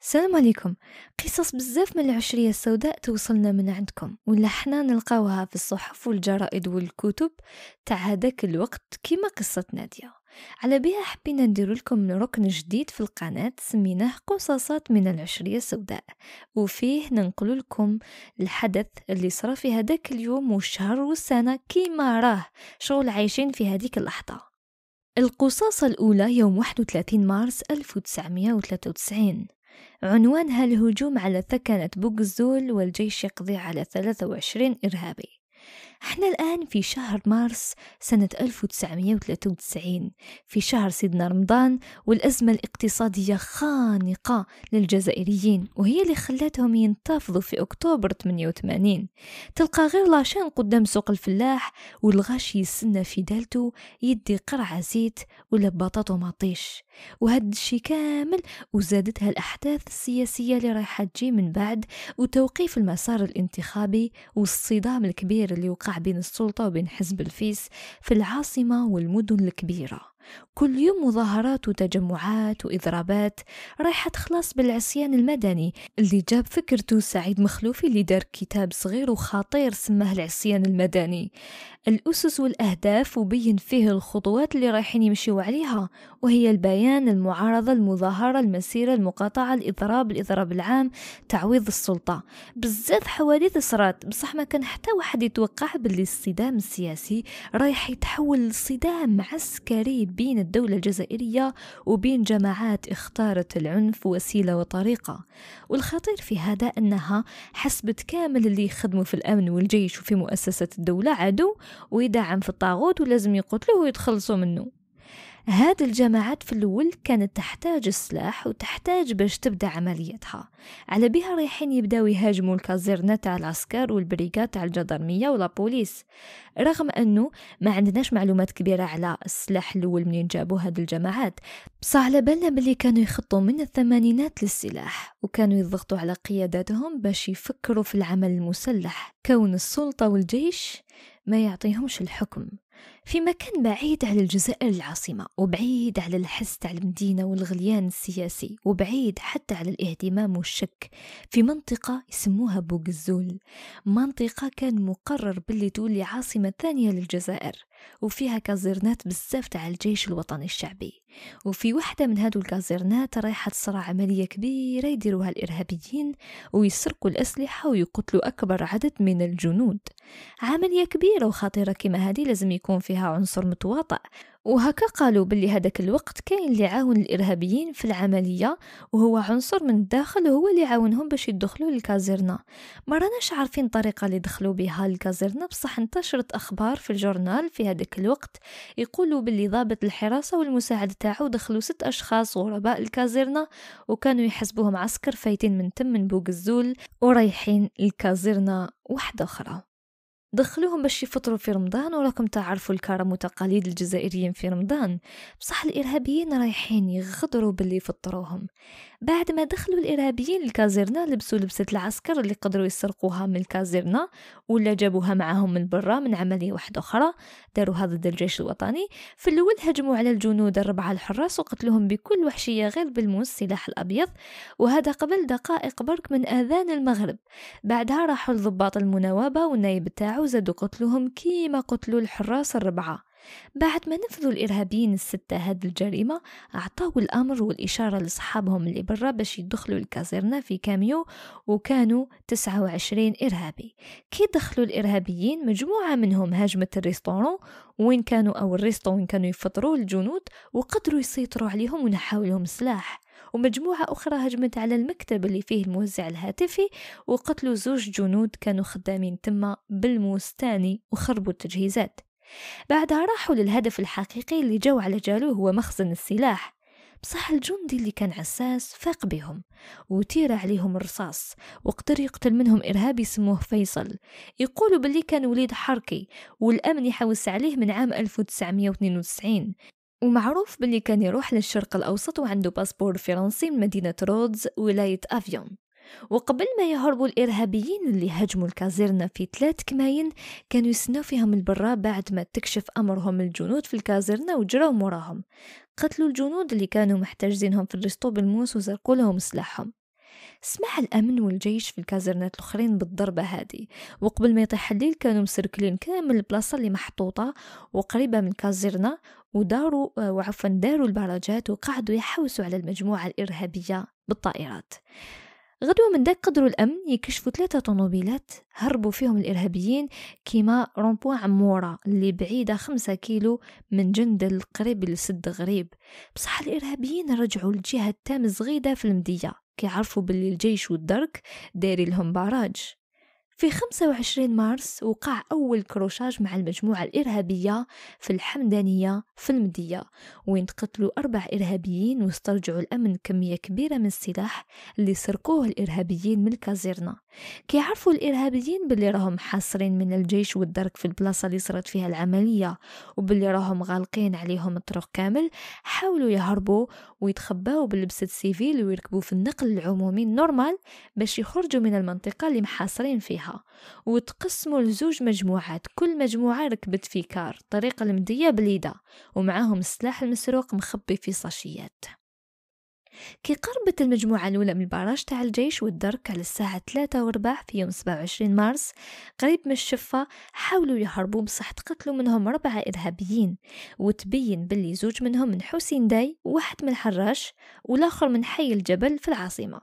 السلام عليكم. قصص بزاف من العشرية السوداء توصلنا من عندكم ولا حنا نلقاوها في الصحف والجرائد والكتب تاع هذاك الوقت كيما قصة نادية. على بها حبينا ندير لكم ركن جديد في القناة سميناه قصصات من العشرية السوداء، وفيه ننقل لكم الحدث اللي صرا في هذاك اليوم والشهر والسنة كيما راه شغل عايشين في هذيك اللحظة. القصاصة الأولى يوم 31 مارس 1993، عنوانها الهجوم على ثكنة بوغزول والجيش يقضي على 23 إرهابي. احنا الآن في شهر مارس سنة 1993، في شهر سيدنا رمضان، والأزمة الاقتصادية خانقة للجزائريين وهي اللي خلتهم ينتفضوا في أكتوبر 88. تلقى غير لاشين قدام سوق الفلاح والغاشي يسنى في دالته يدي قرعة زيت ولا بطاطا مطيش، وهاد الشي كامل وزادتها الأحداث السياسية اللي رايحة تجي من بعد، وتوقيف المسار الانتخابي والصدام الكبير اللي وقع بين السلطة وبين حزب الفيس في العاصمة والمدن الكبيرة. كل يوم مظاهرات وتجمعات وإضرابات رايحة تخلص بالعصيان المدني اللي جاب فكرته سعيد مخلوفي اللي دار كتاب صغير وخطير سماه العصيان المدني، الأسس والأهداف، وبين فيه الخطوات اللي رايحين يمشيوا عليها، وهي البيان، المعارضة، المظاهرة، المسيرة، المقاطعة، الإضراب العام، تعويض السلطة. بزاف حوادث صرات، بصح ما كان حتى واحد يتوقع باللي الصدام السياسي رايح يتحول لصدام عسكري بين الدولة الجزائرية وبين جماعات اختارت العنف وسيلة وطريقة. والخطير في هذا أنها حسبت كامل اللي يخدموا في الأمن والجيش وفي مؤسسة الدولة عدو ويدعم في الطاغوت ولازم يقتلوه ويتخلصوا منه. هذه الجماعات في الأول كانت تحتاج السلاح وتحتاج باش تبدأ عمليتها، على بها رايحين يبداو يهاجموا الكازيرنا تاع العسكر والبريغات تاع الجدرمية ولا بوليس، رغم أنه ما عندناش معلومات كبيرة على السلاح الأول منين جابوا هذه الجماعات، بصح على بالنا باللي كانوا يخطوا من الثمانينات للسلاح وكانوا يضغطوا على قياداتهم باش يفكروا في العمل المسلح، كون السلطة والجيش ما يعطيهمش الحكم في مكان بعيد على الجزائر العاصمة، وبعيد على الحس تاع المدينة والغليان السياسي، وبعيد حتى على الاهتمام والشك، في منطقة يسموها بوغزول، منطقة كان مقرر باللي تولي عاصمة ثانية للجزائر، وفيها كازيرنات بزاف تاع الجيش الوطني الشعبي. وفي واحدة من هادو الكازيرنات رايحة تصرى عملية كبيرة يديروها الإرهابيين ويسرقوا الأسلحة ويقتلوا أكبر عدد من الجنود. عملية كبيرة وخطيرة كما هذه لازم يكون فيها عنصر متواطئ، وهكا قالوا باللي هذاك الوقت كاين اللي عاون الإرهابيين في العملية وهو عنصر من الداخل هو اللي عاونهم باش يدخلوا للكازيرنا. ما راناش عارفين الطريقة اللي دخلوا بها الكازيرنا، بصح انتشرت أخبار في الجورنال في هذاك الوقت يقولوا باللي ضابط الحراسة والمساعد تاعو دخلوا 6 أشخاص غرباء الكازيرنا وكانوا يحسبوهم عسكر فايتين من تم من بوغزول ورايحين الكازيرنا واحدة أخرى. دخلوهم باش يفطروا في رمضان، وراكم تعرفوا الكرم وتقاليد الجزائريين في رمضان، بصح الإرهابيين رايحين يغدروا باللي يفطروهم. بعد ما دخلوا الإرهابيين الكازيرنا لبسوا لبسة العسكر اللي قدروا يسرقوها من الكازيرنا ولا جابوها معهم من برا من عملية واحدة أخرى داروها ضد الجيش الوطني. في الأول هجموا على الجنود 4 الحراس وقتلوهم بكل وحشية غير بالموس السلاح الأبيض، وهذا قبل دقائق برك من آذان المغرب. بعدها راحوا الضباط المناوبة والنايب تاعو زادوا قتلوهم كيما قتلوا الحراس 4. بعد ما نفذوا الإرهابيين 6 هاد الجريمة أعطوا الأمر والإشارة لصحابهم اللي برا باش يدخلوا الكازيرنا في كاميو، وكانوا 29 إرهابي. كي دخلوا الإرهابيين مجموعة منهم هاجمت الريستورون وين كانوا أو الريستو وين كانوا يفطروا الجنود وقدروا يسيطروا عليهم ونحاوا لهم سلاح، ومجموعة أخرى هجمت على المكتب اللي فيه الموزع الهاتفي وقتلوا 2 جنود كانوا خدامين تما بالموس تاني وخربوا التجهيزات. بعدها راحوا للهدف الحقيقي اللي جو على جالوه هو مخزن السلاح، بصح الجندي اللي كان عساس فاق بهم وتير عليهم الرصاص وقدر يقتل منهم إرهابي اسمه فيصل، يقولوا باللي كان وليد حركي والأمن يحوس عليه من عام 1992، ومعروف باللي كان يروح للشرق الأوسط وعنده باسبور فرنسي من مدينة رودز ولاية أفيون. وقبل ما يهربوا الإرهابيين اللي هجموا الكازيرنا في 3 كماين كانوا يسنوا فيهم البرا بعد ما تكشف أمرهم الجنود في الكازيرنا وجراو موراهم، قتلوا الجنود اللي كانوا محتجزينهم في الريستو بالموس وزرقوا لهم سلاحهم. سمع الأمن والجيش في الكازرنات الأخرين بالضربة هذه، وقبل ما يطيح الليل كانوا مسركلين كامل البلاصة اللي محطوطة وقريبة من الكازرنة، داروا البراجات وقعدوا يحوسوا على المجموعة الإرهابية بالطائرات. غدوة من داك قدروا الأمن يكشفوا 3 طوموبيلات هربوا فيهم الإرهابيين كيما رومبوان عمورة اللي بعيدة 5 كيلو من جندل القريب لسد غريب. بصح الإرهابيين رجعوا لجهة تامز غيدة في المدية كيعرفوا باللي الجيش والدرك داري لهم باراج. في 25 مارس وقع أول كروشاج مع المجموعة الإرهابية في الحمدانية في المدية، وين قتلوا 4 إرهابيين واسترجعوا الأمن كمية كبيرة من السلاح اللي سرقوه الإرهابيين من الكازيرنا. كيعرفوا الإرهابيين باللي راهم حاصرين من الجيش والدرك في البلاصة اللي صارت فيها العملية وباللي راهم غالقين عليهم الطرق كامل، حاولوا يهربوا ويتخباوا بلبسة سيفيل ويركبوا في النقل العمومي نورمال باش يخرجوا من المنطقة اللي محاصرين فيها، وتقسموا لزوج مجموعات، كل مجموعة ركبت في كار طريق المدية بليدة ومعاهم السلاح المسروق مخبي في صاشيات. كي قربت المجموعة الأولى من البراج تاع الجيش والدرك على الساعة 3:15 في يوم 27 مارس قريب من الشفة، حاولوا يهربوا بصح تقتلوا منهم 4 إرهابيين، وتبين باللي 2 منهم من حسين داي وواحد من الحراش والآخر من حي الجبل في العاصمة.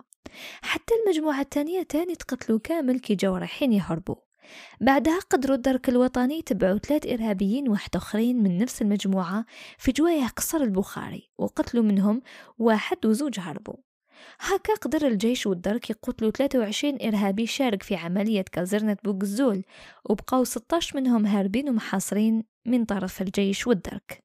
حتى المجموعة الثانية تاني تقتلوا كامل كي جاو رايحين يهربوا. بعدها قدروا الدرك الوطني تبعوا 3 إرهابيين واحد آخرين من نفس المجموعة في جوايا قصر البخاري وقتلوا منهم 1 و2 هربوا. هكا قدر الجيش والدرك يقتلوا 23 إرهابي شارك في عملية كازرنة بوغزول، وبقوا 16 منهم هاربين ومحاصرين من طرف الجيش والدرك.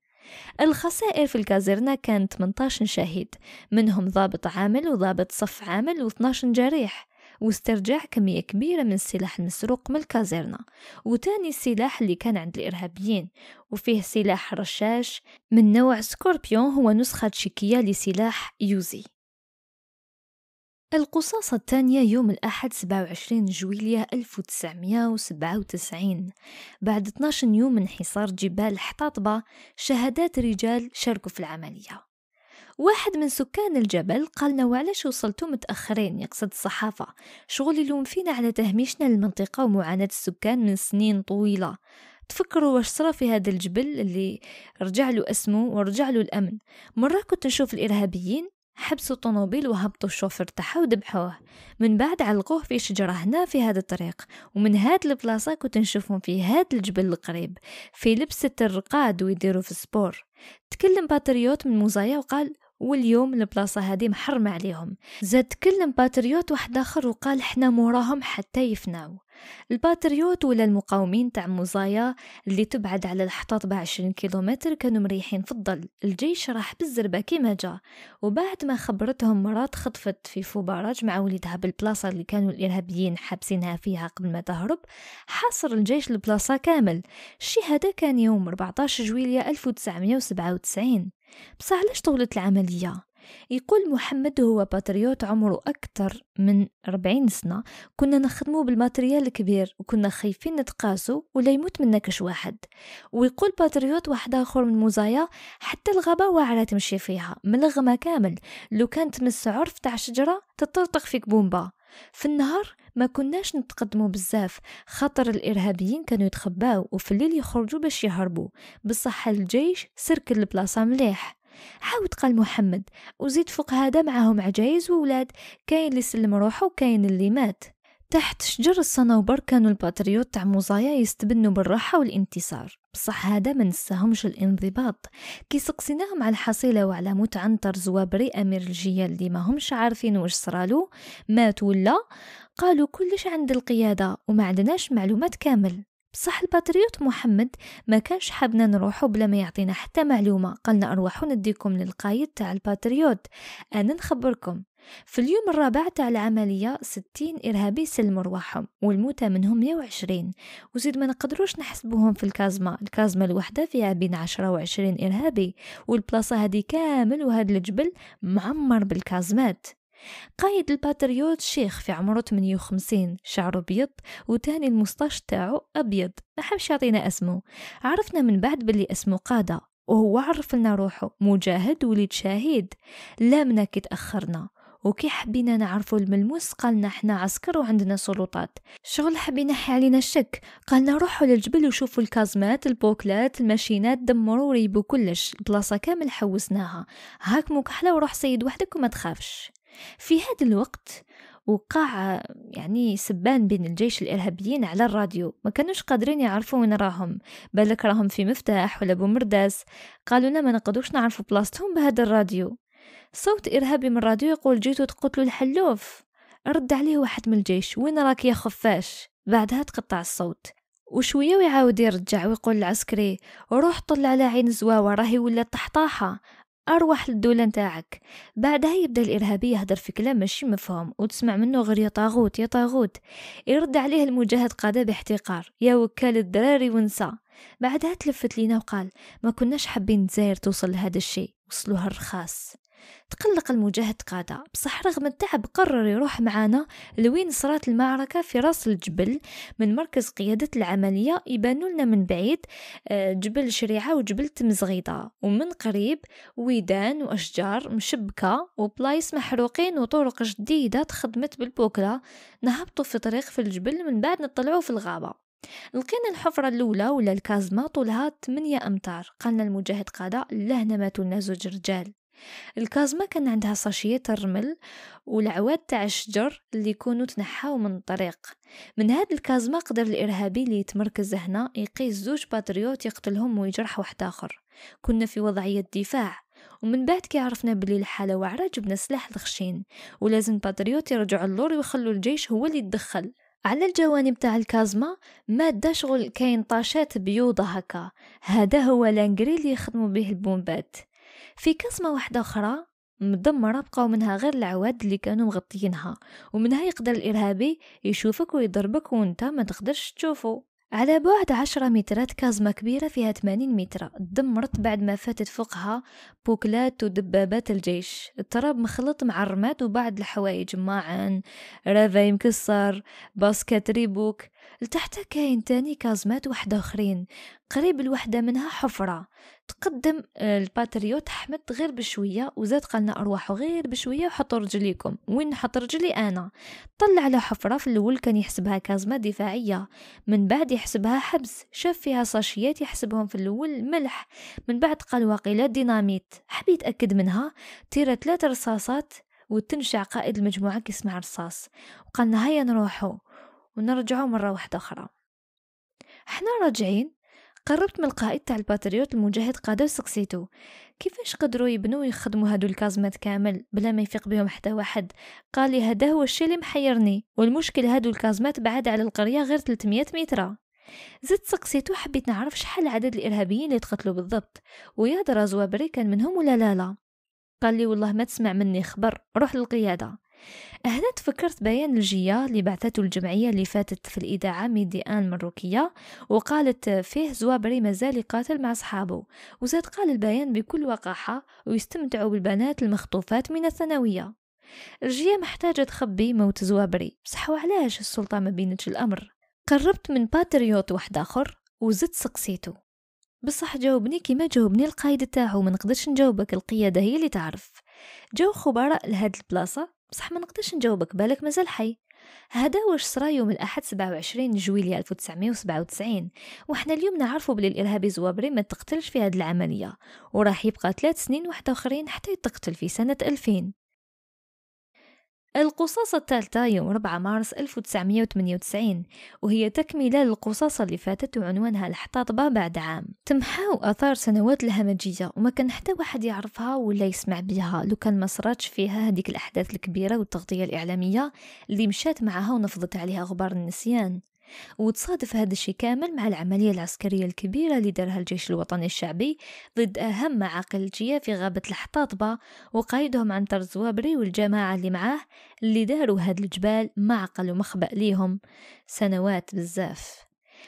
الخسائر في الكازرنة كانت 18 شهيد، منهم ضابط عامل وضابط صف عامل و12 جريح، واسترجاع كمية كبيرة من السلاح المسروق من الكازرنة وتاني السلاح اللي كان عند الإرهابيين، وفيه سلاح رشاش من نوع سكوربيون هو نسخة تشيكية لسلاح يوزي. القصاصة الثانية يوم الأحد 27 جويلية 1997 بعد 12 يوم من حصار جبال حطاطبة. شهادات رجال شاركوا في العملية. واحد من سكان الجبل قالنا وعلاش وصلتوا متأخرين، يقصد الصحافة، شغل يلوم فينا على تهميشنا للمنطقة ومعاناة السكان من سنين طويلة. تفكروا واش صرا في هذا الجبل اللي رجع له اسمه ورجع له الأمن. مرة كنت نشوف الإرهابيين حبسوا طوموبيل وهبطوا الشوفر تاعها ودبحوه، من بعد علقوه في شجرة هنا في هذا الطريق، ومن هاد البلاصة كنت نشوفهم في هاد الجبل القريب في لبسة الرقاد ويديروا في السبور. تكلم باتريوت من موزايا وقال واليوم البلاصة هذه محرمة عليهم. زاد تكلم باتريوت واحد آخر وقال حنا موراهم حتى يفناو. الباتريوت ولا المقاومين تاع موزايا اللي تبعد على الحطاطبة 20 كيلومتر كانوا مريحين في الظل. الجيش راح بالزربة كيما جا، وبعد ما خبرتهم مرات خطفت في فوباراج مع وليدها بالبلاصة اللي كانوا الإرهابيين حابسينها فيها قبل ما تهرب، حاصر الجيش البلاصة كامل. الشي هذا كان يوم 14 جويلية 1997. بصح علاش طولت العملية؟ يقول محمد هو باتريوت عمره أكثر من 40 سنة، كنا نخدمه بالماتريال الكبير وكنا خايفين نتقاسو ولا يموت منا كش واحد. ويقول باتريوت واحد آخر من موزايا حتى الغابة واعرة تمشي فيها ملغمة كامل، لو كانت تمس عرف تاع شجرة تطرطق فيك بومبا. في النهار ما كناش نتقدموا بزاف خاطر الإرهابيين كانوا يتخباو وفي الليل يخرجوا باش يهربوا، بصح الجيش سركل البلاصة مليح. عاود قال محمد وزيد فوق هذا معهم عجايز وولاد، كاين اللي سلم روحه وكاين اللي مات. تحت شجر الصنوبر كانوا الباتريوت تاع موزايا يستبنوا بالراحة والانتصار، بصح هذا ما نساهمش الانضباط. كي سقسيناهم على الحصيلة وعلى موت عنتر زوابري أمير الجيال اللي ما همش عارفين واش صرالو مات ولا، قالوا كلش عند القيادة وما عندناش معلومات كامل. بصح الباتريوت محمد ما كانش حابنا نروحوا بلا ما يعطينا حتى معلومة، قالنا أروحوا نديكم للقايد تاع الباتريوت، أنا نخبركم. في اليوم الرابع تاع العملية 60 إرهابي سلموا رواحهم والموتى منهم 120، وزيد ما نقدروش نحسبوهم في الكازمة الوحدة فيها بين 10 و20 إرهابي، والبلاصة هذه كامل وهذا الجبل معمر بالكازمات. قايد الباتريوت شيخ في عمره 58، شعره ابيض وتاني المسطاش تاعو ابيض، ما حبش يعطينا اسمه. عرفنا من بعد باللي اسمه قادة، وهو عرف لنا روحه مجاهد وليد شهيد. لامنا كي تأخرنا وكي حبينا نعرفوا الملموس قالنا احنا عسكر وعندنا سلطات. شغل حبينا حي علينا الشك، قالنا روحوا للجبل وشوفوا الكازمات، البوكلات، الماشينات، دمروا وريبوا كلش، البلاصة كامل حوسناها، هاك مكحلة وروح سيد وحدك وما تخافش. في هذا الوقت وقع يعني سبان بين الجيش الإرهابيين على الراديو، ما كانوش قادرين يعرفوا وين راهم، بالك راهم في مفتاح ولا بومرداس. قالوا لنا ما نقدوش نعرفوا بلاصتهم بهذا الراديو. صوت إرهابي من الراديو يقول جيتوا تقتلوا الحلوف. رد عليه واحد من الجيش وين راك يا خفاش. بعدها تقطع الصوت وشوية ويعاود يرجع ويقول العسكري روح طل على عين زواوة راهي ولا طحطاحة، أروح للدولة نتاعك. بعدها يبدأ الإرهابي يهدر في كلام ماشي مفهوم وتسمع منه غير يا طاغوت يا طاغوت. يرد عليه المجاهد قادة باحتقار يا وكال الدراري ونسى. بعدها تلفت لينا وقال ما كناش حابين الجزائر توصل لهذا الشيء، وصلوها الرخاص. تقلق المجاهد قادة، بصح رغم التعب قرر يروح معانا لوين صارت المعركة في راس الجبل. من مركز قيادة العملية يبانوا لنا من بعيد جبل شريعة وجبل تمزغيطة، ومن قريب ويدان وأشجار مشبكة وبلايص محروقين وطرق جديدة تخدمت بالبوكلة. نهبطوا في طريق في الجبل، من بعد نطلعوا في الغابة. لقينا الحفرة الأولى ولا الكازما طولها 8 أمتار. قالنا المجاهد قادة لهنا ماتوا لنا 2 رجال. الكازما كان عندها صاشيات الرمل والعواد تاع الشجر اللي يكونوا تنحاو من الطريق. من هاد الكازما قدر الإرهابي اللي يتمركز هنا يقيس 2 باتريوت يقتلهم ويجرح واحد آخر. كنا في وضعية دفاع، ومن بعد كي عرفنا بلي الحالة وعرة جبنا سلاح الخشين، ولازم باتريوت يرجعوا اللور ويخلوا الجيش هو اللي يتدخل. على الجوانب تاع الكازما مادة شغل كاين طاشات بيوضة هكا، هذا هو لانجري اللي يخدموا به البومبات. في كازما واحدة أخرى مدمرة بقاو منها غير العواد اللي كانوا مغطيينها، ومنها يقدر الإرهابي يشوفك ويضربك وانت ما تقدرش تشوفه. على بعد 10 مترات كازما كبيرة فيها 80 متر دمرت بعد ما فاتت فوقها بوكلات ودبابات الجيش. التراب مخلط مع الرماد وبعد الحوايج معا رافاي مكسر باسكت ريبوك. لتحت كاين تاني كازمات واحدة اخرين قريب الوحدة منها حفرة. تقدم الباتريوت حمد غير بشوية وزاد قالنا أرواحوا غير بشوية وحطوا رجليكم. وين نحط رجلي أنا؟ طلع على حفرة في الأول كان يحسبها كازمة دفاعية، من بعد يحسبها حبس. شاف فيها صاشيات يحسبهم في الأول ملح، من بعد قال واقيلا ديناميت. حبي يتأكد منها، تيرا 3 رصاصات وتنشع قائد المجموعة كيسمع رصاص. وقالنا هيا نروحوا ونرجعوا مرة واحدة أخرى. احنا راجعين قربت من القائد تاع الباتريوت المجاهد قادة وسقسيتو كيفاش قدروا يبنوا ويخدموا هادو الكازمات كامل بلا ما يفيق بهم حتى واحد. قال لي هذا هو الشيء اللي محيرني، والمشكل هادو الكازمات بعد على القرية غير 300 متر. زدت سقسيتو حبيت نعرف شحال عدد الإرهابيين اللي تقتلوا بالضبط، ويا درا زوابري كان منهم ولا لا. قال لي والله ما تسمع مني خبر، روح للقيادة. هنا تفكرت بيان الجية اللي بعثته الجمعية اللي فاتت في الإذاعة ميديان مروكية، وقالت فيه زوابري مازال يقاتل مع أصحابه. وزاد قال البيان بكل وقاحة ويستمتعوا بالبنات المخطوفات من الثانوية. الجية محتاجة تخبي موت زوابري، بصح وعلاش السلطة ما بينتش الأمر؟ قربت من باتريوت واحد آخر وزدت سقسيته، بصح جاوبني كيما جاوبني القائد تاعو. ما نقدرش نجاوبك، القيادة هي اللي تعرف. جاو خبراء لهاد البلاصة بصح ما نقدرش نجاوبك، بالك مازال حي. هذا واش صرا يوم الأحد 27 جويلية 1997، وحنا اليوم نعرفوا بلي الإرهابي زوابري ما تقتلش في هذه العملية، وراح يبقى 3 سنين واحدة آخرين حتى يتقتل في سنة 2000. القصاصة الثالثة يوم 4 مارس 1998، وهي تكملة للقصاصة اللي فاتت وعنوانها الحطاطبة بعد عام. تمحاو أثار سنوات الهمجية وما كان حتى واحد يعرفها ولا يسمع بها لو كان ما صراتش فيها هذيك الأحداث الكبيرة والتغطية الإعلامية اللي مشات معها ونفضت عليها غبار النسيان. وتصادف هذا الشيء كامل مع العملية العسكرية الكبيرة اللي دارها الجيش الوطني الشعبي ضد أهم معاقل الجية في غابة الحطاطبة، وقايدهم عنتر زوابري والجماعة اللي معاه اللي داروا هاد الجبال معقل ومخبأ ليهم سنوات بزاف.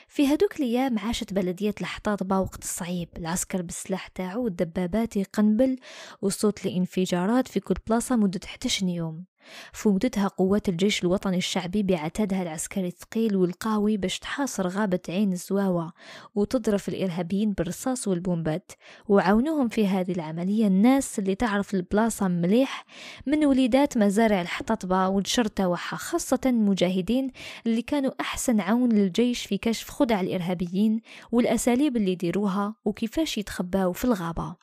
في هدوك الأيام عاشت بلدية الحطاطبة وقت صعيب، العسكر بالسلاح تاعو والدبابات يقنبل وصوت الانفجارات في كل بلاصة مدة 11 يوم. فوتتها قوات الجيش الوطني الشعبي بعتادها العسكري الثقيل والقوي باش تحاصر غابة عين الزواوة وتضرب الإرهابيين بالرصاص والبومبات. وعاونوهم في هذه العملية الناس اللي تعرف البلاصة مليح من وليدات مزارع الحطاطبة والشرطة وحا، خاصة المجاهدين اللي كانوا أحسن عون للجيش في كشف خدع الإرهابيين والأساليب اللي يديروها وكيفاش يتخباوا في الغابة.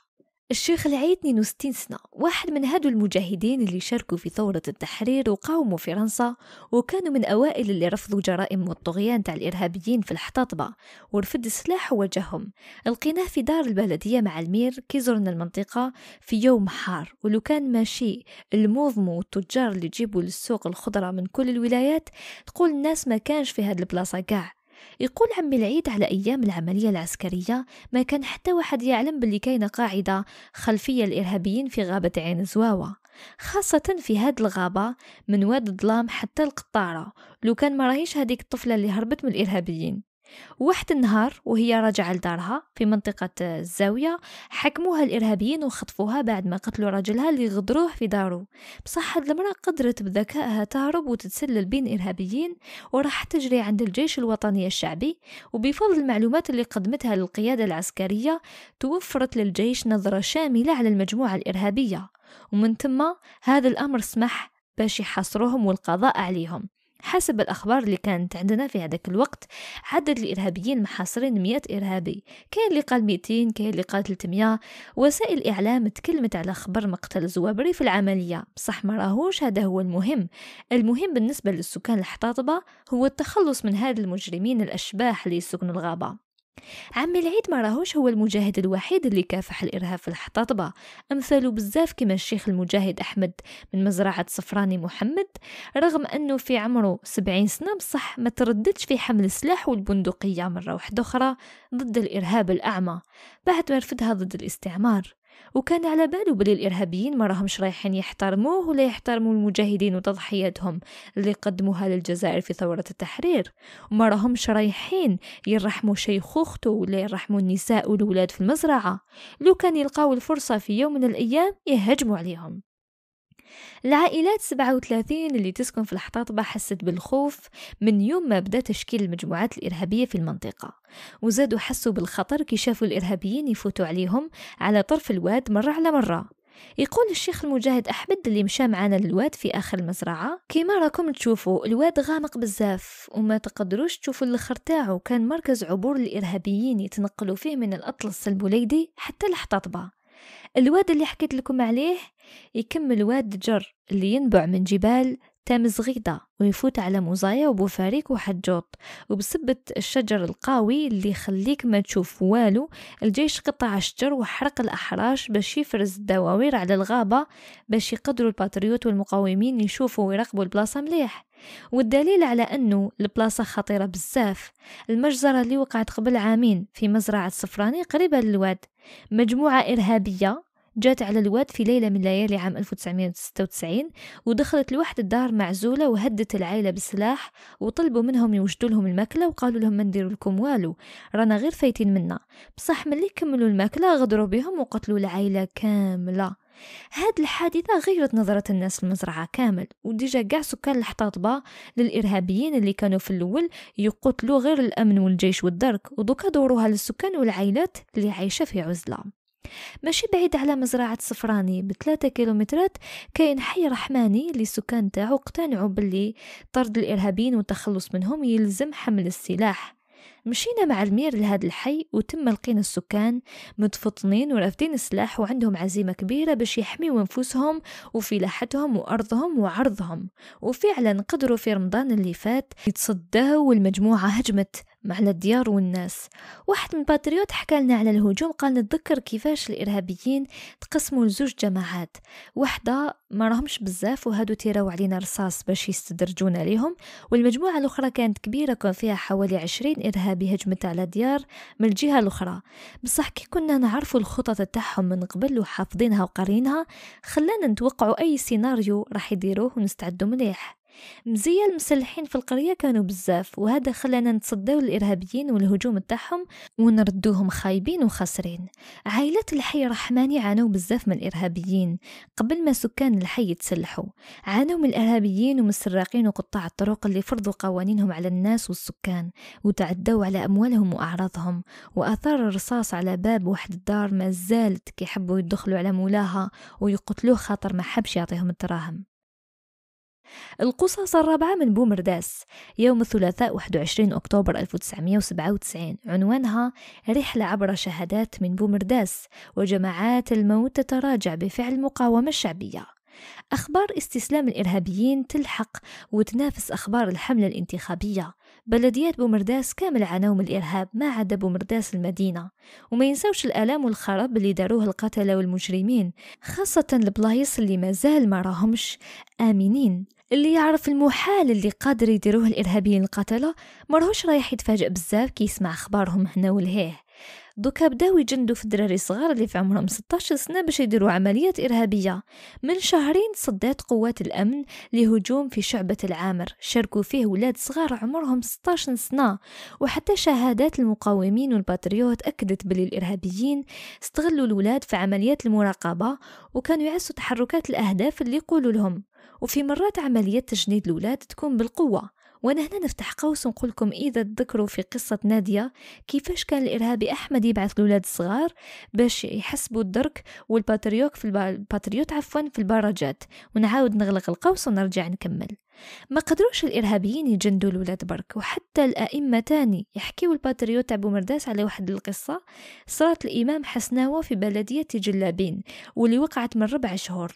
الشيخ العيد 62 سنة، واحد من هادو المجاهدين اللي شاركوا في ثورة التحرير وقاوموا فرنسا، وكانوا من أوائل اللي رفضوا جرائم والطغيان تاع الإرهابيين في الحطاطبة ورفد السلاح وواجههم. لقيناه في دار البلدية مع المير كي زرنا المنطقة في يوم حار، ولو كان ماشي الموظمو والتجار اللي يجيبوا للسوق الخضرة من كل الولايات تقول الناس ما كانش في هاد البلاصة قاع. يقول عمي العيد على أيام العملية العسكرية ما كان حتى واحد يعلم باللي كاينة قاعدة خلفية الإرهابيين في غابة عين زواوة، خاصة في هاد الغابة من واد الظلام حتى القطارة، لو كان ما راهيش هذيك الطفلة اللي هربت من الإرهابيين. واحد النهار وهي راجعة لدارها في منطقة الزاوية حكموها الإرهابيين وخطفوها بعد ما قتلوا رجلها اللي غدروه في داره. بصح هاد المرأة قدرت بذكائها تهرب وتتسلل بين إرهابيين وراح تجري عند الجيش الوطني الشعبي، وبفضل المعلومات اللي قدمتها للقيادة العسكرية توفرت للجيش نظرة شاملة على المجموعة الإرهابية، ومن ثم هذا الأمر سمح باش يحاصروهم والقضاء عليهم. حسب الأخبار اللي كانت عندنا في هذاك الوقت عدد الإرهابيين محاصرين 100 إرهابي، كاين اللي قال 200 كاين اللي قال 300. وسائل الإعلام تكلمت على خبر مقتل زوابري في العملية، بصح ما راهوش هذا هو المهم بالنسبة للسكان الحطاطبة هو التخلص من هاد المجرمين الأشباح اللي يسكنوا الغابة. عمي العيد ما راهوش هو المجاهد الوحيد اللي كافح الإرهاب في الحطاطبة، أمثاله بزاف كما الشيخ المجاهد أحمد من مزرعة صفراني محمد، رغم أنه في عمره 70 سنة بصح ما ترددش في حمل السلاح والبندقية مرة واحدة أخرى ضد الإرهاب الأعمى بعد ما رفضها ضد الاستعمار، وكان على باله بلي الإرهابيين ما راهمش رايحين يحترموه ولا يحترموا المجاهدين وتضحياتهم اللي قدموها للجزائر في ثورة التحرير، وما راهمش رايحين يرحموا شيخوخته ولا يرحموا النساء والولاد في المزرعة، لو كان يلقاو الفرصة في يوم من الأيام يهجموا عليهم. العائلات 37 اللي تسكن في الحطاطبة حست بالخوف من يوم ما بدأ تشكيل المجموعات الإرهابية في المنطقة، وزادوا حسوا بالخطر كي شافوا الإرهابيين يفوتوا عليهم على طرف الواد مرة على مرة. يقول الشيخ المجاهد أحمد اللي مشى معنا للواد في آخر المزرعة، كيما راكم تشوفوا الواد غامق بزاف وما تقدروش تشوفوا الاخر تاعو، كان مركز عبور الإرهابيين يتنقلوا فيه من الأطلس البوليدي حتى الحطاطبة. الواد اللي حكيت لكم عليه يكمل واد جر اللي ينبع من جبال تامز غيضة ويفوت على مزايا وبوفاريك وحجوط، وبسبة الشجر القوي اللي يخليك ما تشوف والو الجيش قطع الشجر وحرق الأحراش باش يفرز الدواوير على الغابة باش يقدروا الباتريوت والمقاومين يشوفوا ويراقبوا البلاصة مليح. والدليل على أنه البلاصة خطيرة بزاف المجزرة اللي وقعت قبل عامين في مزرعة صفراني قريبة للواد، مجموعة إرهابية جات على الواد في ليلة من ليالي عام 1996 ودخلت لوحد الدار معزولة وهدت العائلة بالسلاح وطلبوا منهم يوجدوا لهم الماكلة وقالوا لهم ما نديروا لكم والو رانا غير فايتين منا، بصح ملي كملوا الماكلة غدروا بهم وقتلوا العائلة كاملة. هاد الحادثة غيرت نظرة الناس المزرعة كامل، وديجا قاع سكان الحطاطبة للإرهابيين اللي كانوا في الأول يقتلوا غير الأمن والجيش والدرك، ودوكا دوروها للسكان والعائلات اللي عايشة في عزلة. ماشي بعيد على مزرعة صفراني ب3 كيلومترات كاين حي رحماني اللي السكان تاعو اقتنعوا باللي طرد الإرهابيين والتخلص منهم يلزم حمل السلاح. مشينا مع المير لهذا الحي وتم لقينا السكان متفطنين ورافدين السلاح وعندهم عزيمة كبيرة باش يحميوا انفسهم وفلاحتهم وارضهم وعرضهم، وفعلا قدروا في رمضان اللي فات يتصدوا والمجموعة هجمت على الديار والناس. واحد من باتريوت حكى لنا على الهجوم، قال نتذكر كيفاش الإرهابيين تقسموا لزوج جماعات، واحدة ما راهمش بزاف وهادو تيراو علينا رصاص باش يستدرجونا ليهم، والمجموعة الأخرى كانت كبيرة كان فيها حوالي 20 إرهابي هجمت على ديار من الجهة الأخرى. بصح كي كنا نعرفوا الخطط تاعهم من قبل وحافظينها وقارينها خلانا نتوقعوا أي سيناريو راح يديروه ونستعدوا مليح. مزية المسلحين في القرية كانوا بزاف، وهذا خلانا نتصدوا للإرهابيين والهجوم تاعهم ونردوهم خايبين وخاسرين. عائلات الحي الرحماني عانوا بزاف من الإرهابيين قبل ما سكان الحي يتسلحوا، عانوا من الإرهابيين ومن السراقين وقطاع الطرق اللي فرضوا قوانينهم على الناس والسكان وتعدوا على أموالهم وأعراضهم، وآثار الرصاص على باب واحد الدار ما زالت كيحبوا يدخلوا على مولاها ويقتلوه خاطر ما حبش يعطيهم الدراهم. القصص الرابعة من بومرداس يوم الثلاثاء 21 أكتوبر 1997، عنوانها رحلة عبر شهادات من بومرداس وجماعات الموت تتراجع بفعل مقاومة شعبية. أخبار استسلام الإرهابيين تلحق وتنافس أخبار الحملة الانتخابية. بلديات بومرداس كامل عانوا من الإرهاب ما عدا بومرداس المدينة، وما ينسوش الآلام والخراب اللي داروه القتلة والمجرمين، خاصة البلايص اللي مازال ما راهمش آمنين. اللي يعرف المحال اللي قادر يديروه الإرهابيين القتلة مرهوش رايح يتفاجئ بزاف كي يسمع أخبارهم هنا والهيه. دوكا بداو يجندوا في الدراري الصغار اللي في عمرهم 16 سنة باش يديروا عمليات إرهابية. من شهرين صدات قوات الأمن لهجوم في شعبة العامر شاركوا فيه ولاد صغار عمرهم 16 سنة، وحتى شهادات المقاومين والباتريوت أكدت بلي الإرهابيين استغلوا الولاد في عمليات المراقبة وكانوا يعسوا تحركات الأهداف اللي يقولوا لهم. وفي مرات عمليات تجنيد الولاد تكون بالقوة. وانا هنا نفتح قوس ونقول لكم اذا تذكروا في قصة نادية كيفاش كان الارهابي احمد يبعث الاولاد الصغار باش يحسبوا الدرك والباتريوت في الباراجات. ونعاود نغلق القوس ونرجع نكمل. ما قدروش الارهابيين يجندوا الولاد برك، وحتى الائمه تاني يحكيوا الباتريوت تاع بومرداس على واحد القصه صارت الامام حسناوه في بلديه جلابين واللي وقعت من 4 شهور.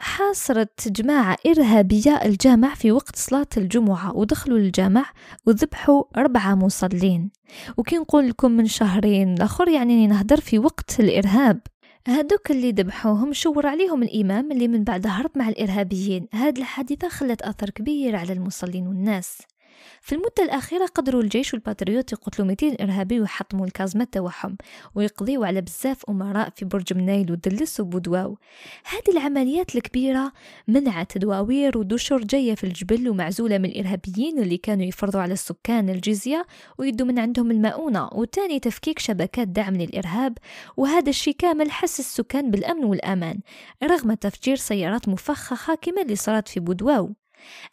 حاصرت جماعة إرهابية الجامع في وقت صلاة الجمعة ودخلوا الجامع وذبحوا 4 مصلين. وكي نقول لكم من شهرين الآخر يعني نهدر في وقت الإرهاب. هادوك اللي ذبحوهم شور عليهم الإمام اللي من بعد هرب مع الإرهابيين. هاد الحادثة خلت أثر كبير على المصلين والناس. في المدة الأخيرة قدروا الجيش والباتريوت يقتلوا 200 إرهابي ويحطموا الكازمات تاعهم ويقضيوا على بزاف أمراء في برج منايل ودلس وبودواو. هذه العمليات الكبيرة منعت دواوير ودشر جاية في الجبل ومعزولة من الإرهابيين اللي كانوا يفرضوا على السكان الجزية ويدوا من عندهم المؤونة، وتاني تفكيك شبكات دعم للإرهاب. وهذا الشيء كامل حس السكان بالأمن والأمان رغم تفجير سيارات مفخخة كما اللي صارت في بودواو.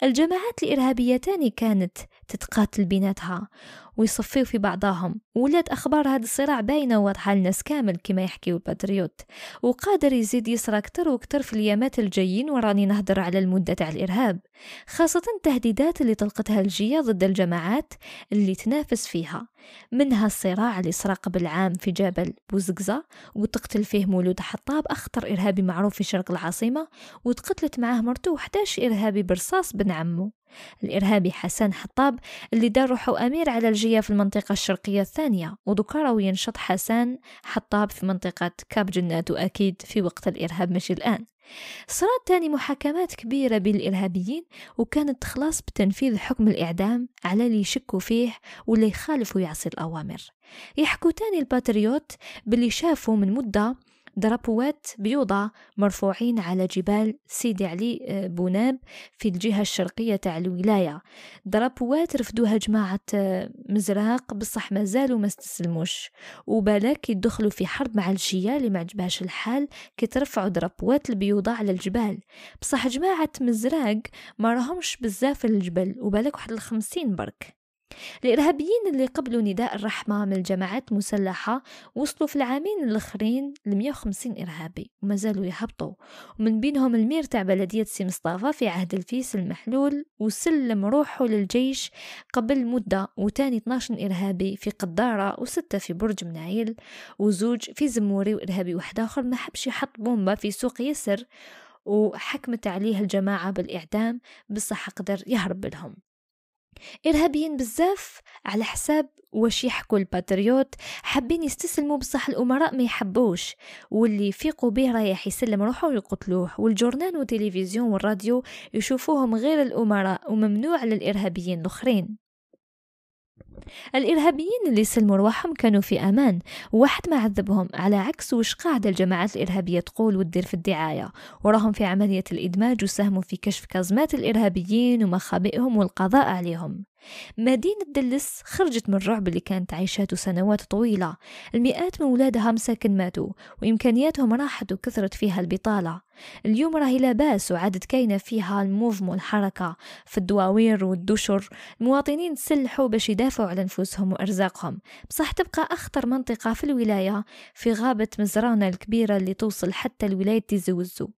الجماعات الإرهابية تاني كانت تتقاتل بيناتها ويصفيوا في بعضهم، ولات أخبار هذا الصراع باينة وواضحة للناس كامل كما يحكيوا الباتريوت، وقادر يزيد يصرى أكتر وأكتر في اليامات الجايين. وراني نهضر على المدة تاع الإرهاب، خاصة التهديدات اللي طلقتها الجية ضد الجماعات اللي تنافس فيها، منها الصراع اللي صرا قبل عام في جبل بوزقزة وتقتل فيه مولود حطاب أخطر إرهابي معروف في شرق العاصمة، وتقتلت معاه مرته 11 إرهابي برصاص بن عمه الإرهابي حسن حطاب اللي دار روحه أمير على الجية في المنطقة الشرقية الثانية، وذكر ينشط حسن حطاب في منطقة كاب جنات، وأكيد في وقت الإرهاب مش الآن. صارت تاني محاكمات كبيرة بين الإرهابيين وكانت تخلص بتنفيذ حكم الإعدام على اللي يشكوا فيه واللي يخالف ويعصي الأوامر. يحكوا تاني الباتريوت باللي شافوا من مدة درابوات بيوضة مرفوعين على جبال سيدي علي بوناب في الجهة الشرقية تاع الولاية. درابوات رفدوها جماعة مزراق بصح مازالوا ما استسلموش، وبالك يدخلوا في حرب مع الجية اللي ما عجبهاش الحال كي ترفعوا درابوات البيوضة على الجبال. بصح جماعة مزراق ما راهمش بزاف الجبل وبالك واحد 50 برك. الإرهابيين اللي قبلوا نداء الرحمة من الجماعات المسلحة وصلوا في العامين الأخرين ل150 إرهابي وما زالوا يهبطوا، ومن بينهم المير تاع بلدية سي مصطفى في عهد الفيس المحلول وسلم روحه للجيش قبل مدة، وتاني 12 إرهابي في قدارة و6 في برج منايل وزوج في زموري، وإرهابي واحد آخر ما حبش يحط بومبا في سوق يسر وحكمت عليه الجماعة بالإعدام بصح قدر يهرب لهم. إرهابيين بزاف على حساب واش يحكوا الباتريوت حابين يستسلموا بصح الأمراء ما يحبوش، واللي يفيقوا به رايح يسلم روحه ويقتلوه، والجورنال والتلفزيون والراديو يشوفوهم غير الأمراء وممنوع للإرهابيين الآخرين. الإرهابيين اللي سلموا رواحهم كانوا في أمان، وواحد ما عذبهم، على عكس وش قاعدة الجماعات الإرهابية تقول وتدير في الدعاية، وراهم في عملية الإدماج وساهموا في كشف كازمات الإرهابيين ومخابئهم والقضاء عليهم. مدينة دلس خرجت من الرعب اللي كانت عايشاته سنوات طويلة، المئات من ولادها مساكن ماتوا وإمكانياتهم راحت وكثرت فيها البطالة. اليوم راهي لا باس وعادت كاينة فيها الموفمو الحركة في الدواوير والدشر، المواطنين تسلحوا باش يدافعوا على أنفسهم وأرزاقهم. بصح تبقى أخطر منطقة في الولاية في غابة مزرانة الكبيرة اللي توصل حتى لولاية تيزي وزو،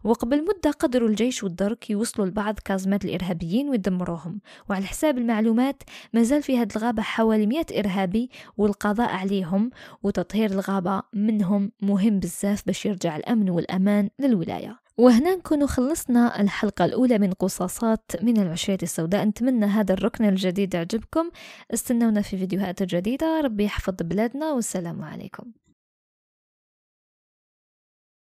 وقبل مدة قدروا الجيش والدرك يوصلوا لبعض كازمات الإرهابيين ويدمروهم، وعلى حساب المعلومات مازال في هذه الغابة حوالي 100 إرهابي، والقضاء عليهم وتطهير الغابة منهم مهم بزاف باش يرجع الأمن والأمان للولاية. وهنا نكون خلصنا الحلقة الأولى من قصاصات من العشرية السوداء. نتمنى هذا الركن الجديد يعجبكم. استنونا في فيديوهات جديدة. ربي يحفظ بلادنا، والسلام عليكم.